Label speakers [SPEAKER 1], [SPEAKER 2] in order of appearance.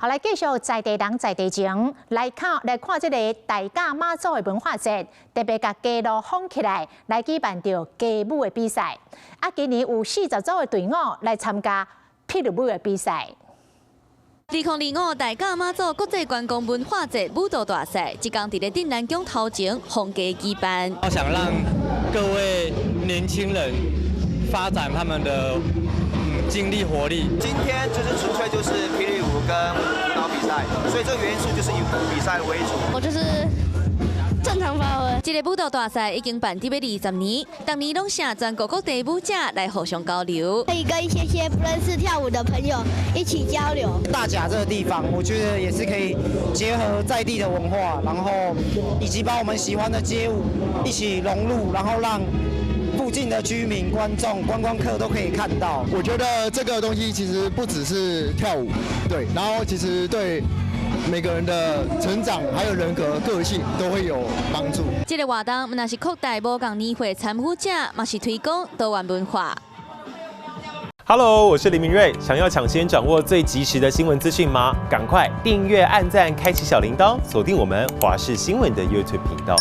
[SPEAKER 1] 好，来继续在地人在地情，来看这个大甲妈祖的文化节，特别甲街路封起来，来举办着街舞的比赛。今年有40组的队伍来参加霹雳舞的比赛。
[SPEAKER 2] 2025大甲妈祖国际观光文化节舞蹈大赛，即天伫咧镇南宫头前封街举办。
[SPEAKER 3] 我想让各位年轻人发展他们的精力活力。
[SPEAKER 4] 今天就是纯粹就是霹雳舞跟舞蹈比赛，所以这个元素就是以比赛为主。
[SPEAKER 5] 我就是正常发挥。
[SPEAKER 2] 这个舞蹈大赛已经办伫要20年，当年拢请全国各地舞者来互相交流，
[SPEAKER 5] 可以跟一些不认识跳舞的朋友一起交流。
[SPEAKER 6] 大甲这个地方，我觉得也是可以结合在地的文化，然后以及把我们喜欢的街舞一起融入，然后让附近的居民、观众、观光客都可以看到。
[SPEAKER 7] 我觉得这个东西其实不只是跳舞，对，然后其实对每个人的成长还有人格、个性都会有帮助。
[SPEAKER 2] 这个活动若是扩大无共年会参与者，嘛是推广多元文化。
[SPEAKER 8] Hello， 我是林明瑞。想要抢先掌握最及时的新闻资讯吗？赶快订阅、按赞、开启小铃铛，锁定我们华视新闻的 YouTube 频道。